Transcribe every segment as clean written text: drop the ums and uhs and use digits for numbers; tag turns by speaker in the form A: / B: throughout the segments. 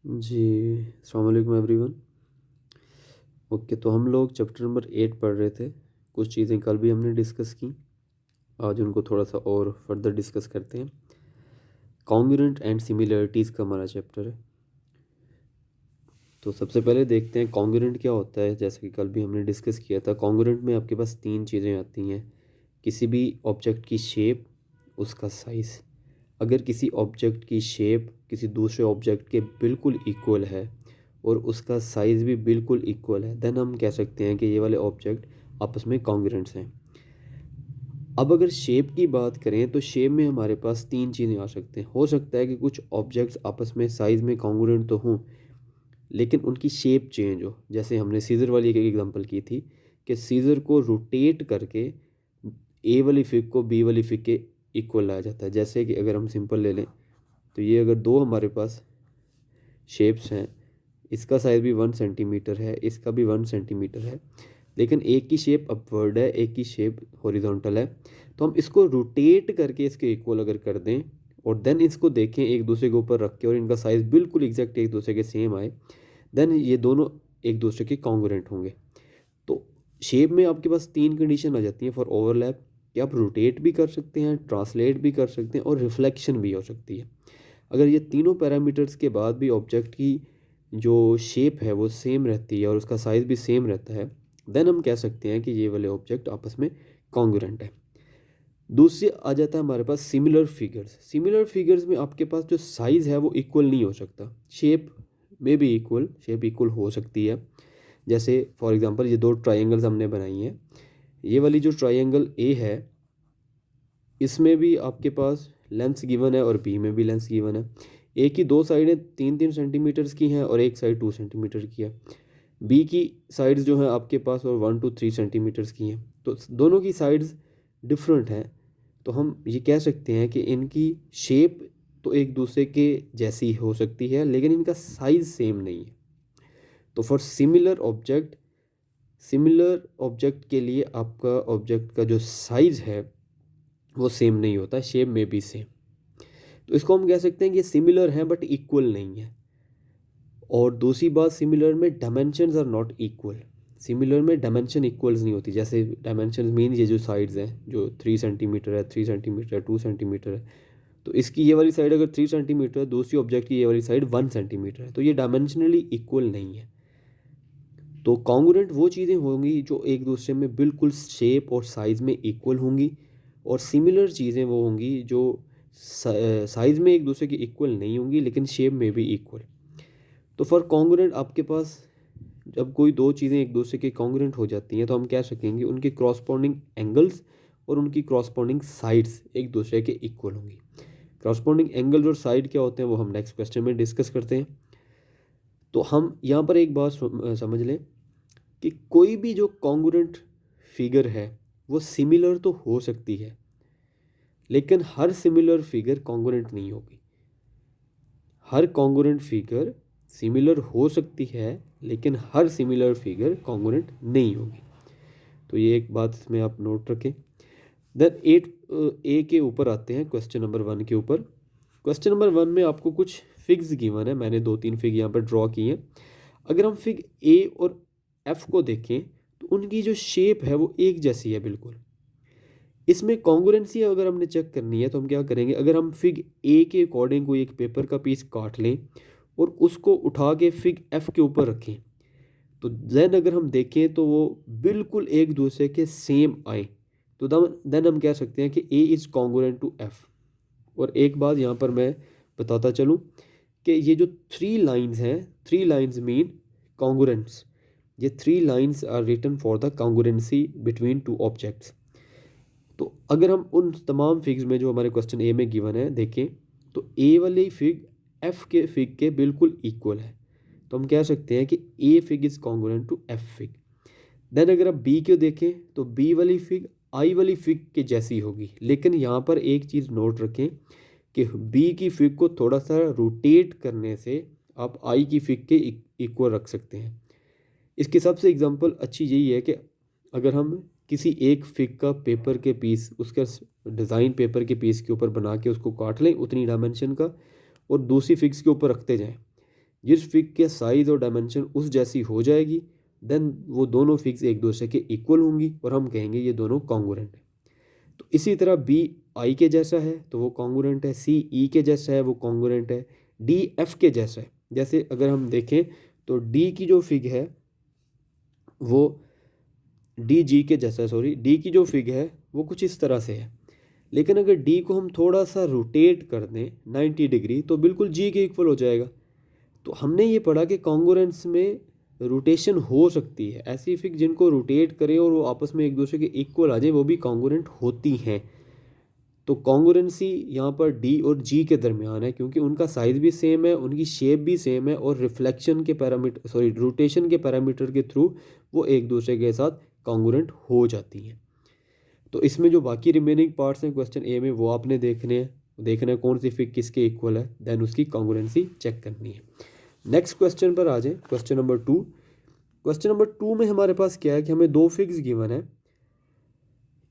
A: जी, अस्सलाम वालेकुम everyone. Okay, तो हम लोग चैप्टर नंबर 8 पढ़ रहे थे। कुछ चीज़ें कल भी हमने डिस्कस की, आज उनको थोड़ा सा और फर्दर डिस्कस करते हैं। कॉन्ग्रुएंट एंड सिमिलरिटीज़ का हमारा चैप्टर है। तो सबसे पहले देखते हैं कॉन्ग्रुएंट क्या होता है। जैसे कि कल भी हमने डिस्कस किया था, कॉन्ग्रुएंट में आपके पास तीन चीज़ें आती हैं। किसी भी ऑब्जेक्ट की शेप, उसका साइज़। अगर किसी ऑब्जेक्ट की शेप किसी दूसरे ऑब्जेक्ट के बिल्कुल इक्वल है और उसका साइज़ भी बिल्कुल इक्वल है, देन हम कह सकते हैं कि ये वाले ऑब्जेक्ट आपस में कॉन्ग्रुएंट्स हैं। अब अगर शेप की बात करें तो शेप में हमारे पास तीन चीज़ें आ सकते हैं। हो सकता है कि कुछ ऑब्जेक्ट्स आपस में साइज़ में कॉन्ग्रुएंट तो हों, लेकिन उनकी शेप चेंज हो। जैसे हमने सीज़र वाली एक एग्जांपल की थी कि सीज़र को रोटेट करके ए वाली फिग को बी वाली फिग के इक्वल लाया जाता है। जैसे कि अगर हम सिंपल ले लें, तो ये अगर दो हमारे पास शेप्स हैं, इसका साइज़ भी 1 सेंटीमीटर है, इसका भी 1 सेंटीमीटर है, लेकिन एक की शेप अपवर्ड है, एक की शेप हॉरिजॉन्टल है, तो हम इसको रोटेट करके इसके इक्वल अगर कर दें और देन इसको देखें एक दूसरे के ऊपर रख के और इनका साइज़ बिल्कुल एग्जैक्ट एक दूसरे के सेम आए, देन ये दोनों एक दूसरे के कॉन्ग्रुएंट होंगे। तो शेप में आपके पास तीन कंडीशन आ जाती हैं फॉर ओवरलैप, कि आप रोटेट भी कर सकते हैं, ट्रांसलेट भी कर सकते हैं और रिफ्लेक्शन भी हो सकती है। अगर ये तीनों पैरामीटर्स के बाद भी ऑब्जेक्ट की जो शेप है वो सेम रहती है और उसका साइज़ भी सेम रहता है, देन हम कह सकते हैं कि ये वाले ऑब्जेक्ट आपस में कॉन्ग्रुएंट है। दूसरी आ जाता है हमारे पास सिमिलर फिगर्स। सिमिलर फिगर्स में आपके पास जो साइज़ है वो इक्वल नहीं हो सकता, शेप में भी शेप इक्वल हो सकती है। जैसे फॉर एग्जांपल ये दो ट्रायंगल्स हमने बनाई हैं, ये वाली जो ट्रायंगल ए है, इसमें भी आपके पास लेंथ गिवन है और बी में भी लेंथ गिवन है। ए की दो साइडें 3-3 सेंटीमीटर्स की हैं और एक साइड 2 सेंटीमीटर की है। बी की साइड्स जो हैं आपके पास और 1 to 3 सेंटीमीटर्स की हैं, तो दोनों की साइड्स डिफरेंट हैं। तो हम ये कह सकते हैं कि इनकी शेप तो एक दूसरे के जैसी हो सकती है, लेकिन इनका साइज़ सेम नहीं है। तो फॉर सिमिलर ऑब्जेक्ट के लिए आपका ऑब्जेक्ट का जो साइज़ है वो सेम नहीं होता, शेप में भी सेम। तो इसको हम कह सकते हैं कि सिमिलर हैं बट इक्वल नहीं है। और दूसरी बात, सिमिलर में dimensions are not equal. Similar में डायमेंशन इक्वल्स नहीं होती। जैसे डायमेंशंस मीन ये जो साइड्स हैं, जो 3 सेंटीमीटर है, 3 सेंटीमीटर है, 2 सेंटीमीटर है, तो इसकी ये वाली साइड अगर 3 सेंटीमीटर है, दूसरी ऑब्जेक्ट की ये वाली साइड 1 सेंटीमीटर है, तो ये डायमेंशनली इक्वल नहीं है। तो कॉन्ग्रुएंट वो चीज़ें होंगी जो एक दूसरे में बिल्कुल शेप और साइज़ में इक्वल होंगी, और सिमिलर चीज़ें वो होंगी जो साइज़ में एक दूसरे की इक्वल नहीं होंगी लेकिन शेप में भी इक्वल। तो फॉर कॉन्ग्रुएंट आपके पास जब कोई दो चीज़ें एक दूसरे के कॉन्ग्रुएंट हो जाती हैं, तो हम कह सकेंगे उनके क्रॉसपोंडिंग एंगल्स और उनकी क्रॉसपोंडिंग साइड्स एक दूसरे के इक्वल होंगी। क्रॉसपोंडिंग एंगल्स और साइड क्या होते हैं वो हम नेक्स्ट क्वेश्चन में डिस्कस करते हैं। तो हम यहाँ पर एक बात समझ लें कि कोई भी जो कॉन्ग्रुएंट फिगर है वो सिमिलर तो हो सकती है, लेकिन हर सिमिलर फिगर कॉन्ग्रुएंट नहीं होगी। हर कॉन्ग्रुएंट फिगर सिमिलर हो सकती है, लेकिन हर सिमिलर फिगर कॉन्ग्रुएंट नहीं होगी। तो ये एक बात इसमें आप नोट रखें। देन 8A के ऊपर आते हैं, क्वेश्चन नंबर 1 के ऊपर। क्वेश्चन नंबर 1 में आपको कुछ फिग्स गिवन है, मैंने 2-3 फिग यहाँ पर ड्रॉ की हैं। अगर हम फिग ए और एफ को देखें तो उनकी जो शेप है वो एक जैसी है बिल्कुल। इसमें कॉन्ग्रुएंसी अगर हमने चेक करनी है तो हम क्या करेंगे, अगर हम फिग ए के अकॉर्डिंग कोई एक पेपर का पीस काट लें और उसको उठा के फिग एफ के ऊपर रखें, तो देन अगर हम देखें तो वो बिल्कुल एक दूसरे के सेम आए, तो देन हम कह सकते हैं कि A is congruent to F. और एक बात यहाँ पर मैं बताता चलूँ कि ये जो 3 लाइन्स हैं, 3 लाइन्स मीन कॉन्ग्रुएंट्स। ये 3 lines are written for the congruency between two objects. तो अगर हम उन तमाम फिग्स में जो हमारे क्वेश्चन ए में गिवन है देखें, तो ए वाली फिग एफ के फिग के बिल्कुल इक्वल है, तो हम कह सकते हैं कि A fig is congruent to F fig. Then अगर आप बी को देखें तो बी वाली फिग आई वाली फिग के जैसी होगी, लेकिन यहाँ पर एक चीज़ नोट रखें कि बी की फिग को थोड़ा सा रोटेट करने से आप आई की फिग के इक्वल रख सकते हैं। इसकी सबसे एग्जांपल अच्छी यही है कि अगर हम किसी एक फिग का पेपर के पीस, उसका डिज़ाइन पेपर के पीस के ऊपर बना के उसको काट लें उतनी डायमेंशन का, और दूसरी फिग्स के ऊपर रखते जाएं, जिस फिग के साइज़ और डायमेंशन उस जैसी हो जाएगी देन वो दोनों फिग्स एक दूसरे के इक्वल होंगी और हम कहेंगे ये दोनों कॉन्ग्रुएंट है। तो इसी तरह बी आई के जैसा है तो वो कॉन्ग्रुएंट है, सी ई के जैसा है वो कॉन्ग्रुएंट है, डी एफ के जैसा है। जैसे अगर हम देखें तो डी की जो फिग है वो डी जी के जैसा है, सॉरी डी की जो फिग है वो कुछ इस तरह से है, लेकिन अगर डी को हम थोड़ा सा रोटेट कर दें 90 डिग्री तो बिल्कुल जी के इक्वल हो जाएगा। तो हमने ये पढ़ा कि कॉन्ग्रुएंस में रोटेशन हो सकती है, ऐसी फिग जिनको रोटेट करें और वो आपस में एक दूसरे के इक्वल आ जाए वो भी कॉन्ग्रुएंट होती हैं। तो कॉन्ग्रुएंसी यहाँ पर डी और जी के दरमियान है क्योंकि उनका साइज़ भी सेम है, उनकी शेप भी सेम है और रिफ्लेक्शन के पैरामीटर सॉरी रोटेशन के पैरामीटर के थ्रू वो एक दूसरे के साथ कॉन्ग्रुएंट हो जाती हैं। तो इसमें जो बाकी रिमेनिंग पार्ट्स हैं क्वेश्चन ए में वो आपने देखना है कौन सी फिग किसके इक्वल है, देन उसकी कॉन्ग्रुएंसी चेक करनी है। नेक्स्ट क्वेश्चन पर आ जाए, क्वेश्चन नंबर 2। क्वेश्चन नंबर 2 में हमारे पास क्या है कि हमें दो फिग्स गिवन है,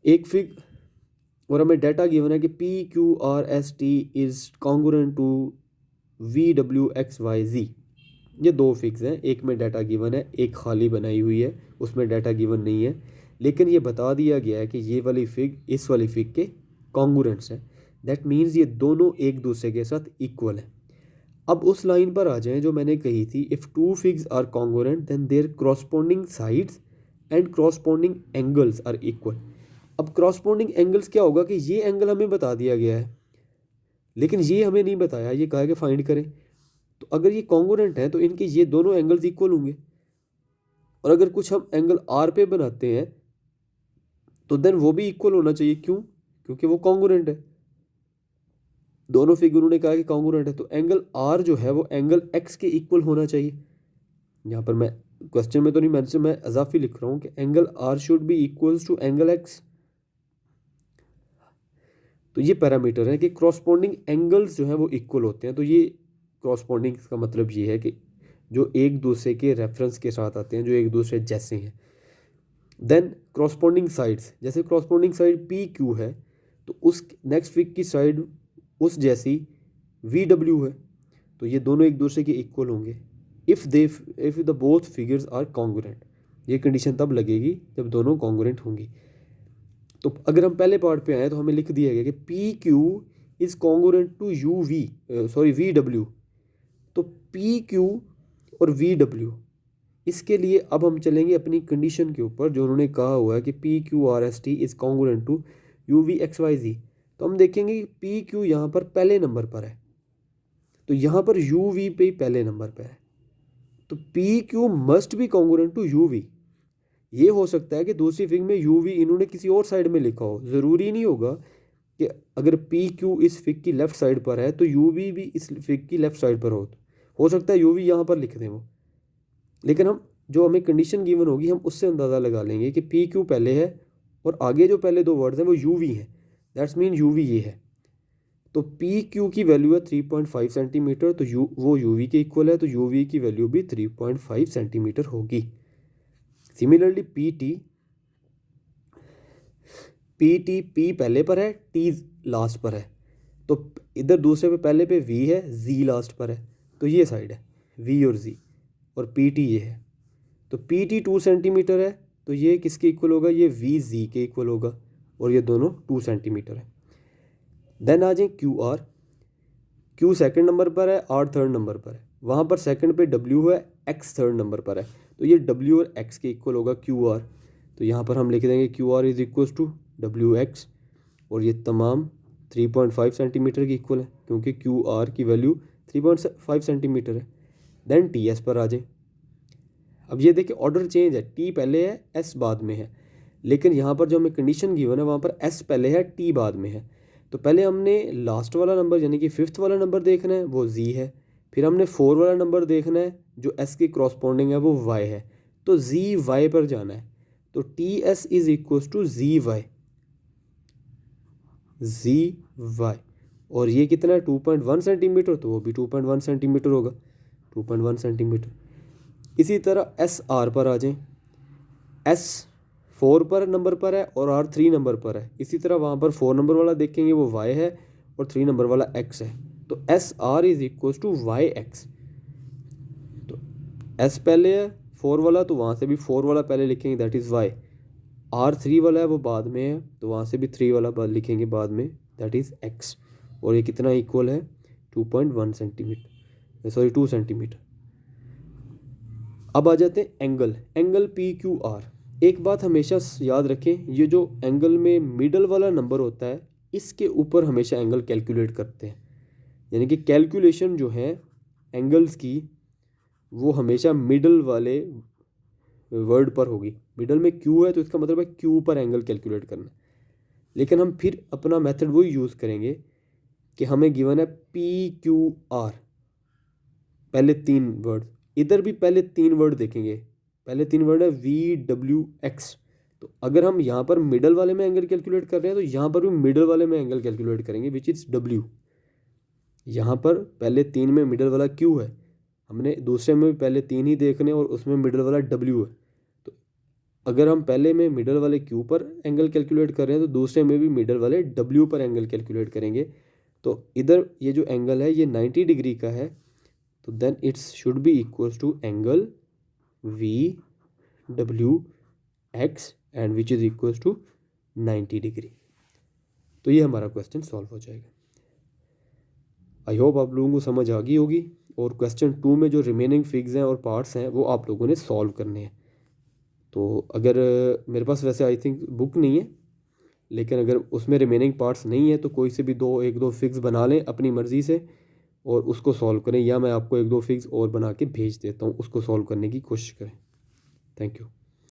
A: एक फिग और हमें डाटा गिवन है कि P Q R S T is congruent to V W X Y Z. ये दो फिग्स हैं, एक में डाटा गिवन है, एक खाली बनाई हुई है उसमें डाटा गिवन नहीं है, लेकिन ये बता दिया गया है कि ये वाली फिग इस वाली फिग के कॉन्ग्रुएंट्स हैं। दैट मीन्स ये दोनों एक दूसरे के साथ इक्वल हैं। अब उस लाइन पर आ जाएं जो मैंने कही थी, if two figs are congruent then their corresponding sides and corresponding angles are equal. अब क्रॉसपोंडिंग एंगल्स क्या होगा कि ये एंगल हमें बता दिया गया है लेकिन ये हमें नहीं बताया, ये कहा कि फाइंड करें। तो अगर ये कॉन्ग्रुएंट है तो इनके ये दोनों एंगल्स इक्वल होंगे, और अगर कुछ हम एंगल आर पे बनाते हैं तो देन वो भी इक्वल होना चाहिए। क्यों? क्योंकि वो कॉन्ग्रुएंट है, दोनों फिगर उन्होंने कहा कि कॉन्ग्रुएंट है, तो एंगल आर जो है वो एंगल एक्स के इक्वल होना चाहिए। यहाँ पर मैं क्वेश्चन में तो नहीं मेंशन, मैं इजाफी लिख रहा हूँ कि angle R should be equals to angle X. तो ये पैरामीटर है कि क्रॉसपोंडिंग एंगल्स जो है वो इक्वल होते हैं। तो ये क्रॉसपोंडिंग का मतलब ये है कि जो एक दूसरे के रेफरेंस के साथ आते हैं, जो एक दूसरे जैसे हैं। देन क्रॉसपोंडिंग साइड्स, जैसे क्रॉसपोंडिंग साइड पी क्यू है तो उस नेक्स्ट फिग की साइड उस जैसी वी डब्ल्यू है, तो ये दोनों एक दूसरे के इक्वल होंगे if the both figures are congruent. ये कंडीशन तब लगेगी जब दोनों कॉन्ग्रुएंट होंगी। तो अगर हम पहले पार्ट पे आए तो हमें लिख दिया गया कि P Q is congruent to U V sorry V W. तो पी क्यू और वी डब्ल्यू, इसके लिए अब हम चलेंगे अपनी कंडीशन के ऊपर जो उन्होंने कहा हुआ है कि P Q R S T is congruent to U V X Y Z. तो हम देखेंगे कि पी क्यू यहाँ पर पहले नंबर पर है, तो यहाँ पर यू वी पे पहले नंबर पर है, तो P Q must be congruent to U V. ये हो सकता है कि दूसरी फिग में यू वी इन्होंने किसी और साइड में लिखा हो, ज़रूरी नहीं होगा कि अगर पी क्यू इस फिग की लेफ़्ट साइड पर है तो यू वी भी इस फिग की लेफ़्ट साइड पर हो सकता है यू वी यहाँ पर लिख दें वो, लेकिन हम जो हमें कंडीशन गिवन होगी हम उससे अंदाज़ा लगा लेंगे कि पी क्यू पहले है और आगे जो पहले दो वर्ड्स हैं वो यू वी हैं, दैट्स मीन यू वी ये है। तो पी क्यू की वैल्यू है 3.5 सेंटीमीटर, तो वो यू वी के इक्वल है, तो यू वी की वैल्यू भी 3.5 सेंटीमीटर होगी। सिमिलरली पी पी पहले पर है, टी लास्ट पर है, तो इधर दूसरे पे पहले पे वी है, जी लास्ट पर है, तो ये साइड है वी और जी, और पी टी ये है। तो पी टी 2 सेंटीमीटर है तो ये किसके इक्वल होगा, ये वी जी के इक्वल होगा, और ये दोनों 2 सेंटीमीटर है। देन आ जाए Q R. Q second number पर है, आर थर्ड नंबर पर है, वहाँ पर सेकंड पे डब्ल्यू है, एक्स थर्ड नंबर पर है, तो ये डब्ल्यू और एक्स के इक्वल होगा क्यू आर। तो यहाँ पर हम लिख देंगे Q R is equal to W X, और ये तमाम 3.5 सेंटीमीटर की इक्वल है क्योंकि क्यू आर की वैल्यू 3.5 सेंटीमीटर है। देन टी एस पर आ जाए। अब ये देखिए ऑर्डर चेंज है, टी पहले है एस बाद में है, लेकिन यहाँ पर जो हमें कंडीशन गिवन है वहाँ पर एस पहले है टी बाद में है। तो पहले हमने लास्ट वाला नंबर यानी कि 5th वाला नंबर देखना है, वो जी है, फिर हमने 4 वाला नंबर देखना है जो एस की क्रॉसपोंडिंग है वो वाई है, तो जी वाई पर जाना है। तो T S is equal to G Y, और ये कितना है 2.1 सेंटीमीटर, तो वो भी 2.1 सेंटीमीटर होगा, 2.1 सेंटीमीटर। इसी तरह एस आर पर आ जाएं। एस 4 पर नंबर पर है और आर 3 नंबर पर है, इसी तरह वहाँ पर 4 नंबर वाला देखेंगे वो वाई है और 3 नंबर वाला एक्स है, तो S R is equal to Y X. S पहले है 4 वाला, तो वहाँ से भी 4 वाला पहले लिखेंगे, दैट इज़ वाई। R3 वाला है वो बाद में है, तो वहाँ से भी 3 वाला बाद लिखेंगे बाद में, दैट इज़ एक्स। और ये कितना इक्वल है 2.1 सेंटीमीटर, सॉरी 2 सेंटीमीटर। अब आ जाते हैं एंगल, एंगल PQR। एक बात हमेशा याद रखें, ये जो एंगल में मिडल वाला नंबर होता है इसके ऊपर हमेशा एंगल कैलकुलेट करते हैं, यानी कि कैलकुलेशन जो है एंगल्स की वो हमेशा मिडल वाले वर्ड पर होगी। मिडल में Q है तो इसका मतलब है Q पर एंगल कैलकुलेट करना है। लेकिन हम फिर अपना मेथड वही यूज़ करेंगे कि हमें गिवन है PQR, पहले 3 वर्ड, इधर भी पहले 3 वर्ड देखेंगे, पहले 3 वर्ड है VWX। तो अगर हम यहाँ पर मिडल वाले में एंगल कैलकुलेट कर रहे हैं तो यहाँ पर भी मिडल वाले में एंगल कैलकुलेट करेंगे, विच इज़ W। यहाँ पर पहले 3 में मिडल वाला Q है, हमने दूसरे में भी पहले 3 ही देखने और उसमें मिडल वाला W है। तो अगर हम पहले में मिडल वाले Q पर एंगल कैलकुलेट कर रहे हैं तो दूसरे में भी मिडल वाले W पर एंगल कैलकुलेट करेंगे। तो इधर ये जो एंगल है ये 90 डिग्री का है, तो then it's should be equals to angle VWX and which is equals to 90 degree. तो ये हमारा क्वेश्चन सॉल्व हो जाएगा। आई होप आप लोगों को समझ आ गई होगी। और क्वेश्चन 2 में जो रिमेनिंग फिग्स हैं और पार्ट्स हैं वो आप लोगों ने सॉल्व करने हैं। तो अगर मेरे पास वैसे आई थिंक बुक नहीं है, लेकिन अगर उसमें रिमेनिंग पार्ट्स नहीं है तो कोई से भी एक दो फिग्स बना लें अपनी मर्ज़ी से और उसको सॉल्व करें, या मैं आपको 1-2 फिग्स और बना के भेज देता हूँ, उसको सॉल्व करने की कोशिश करें। Thank you.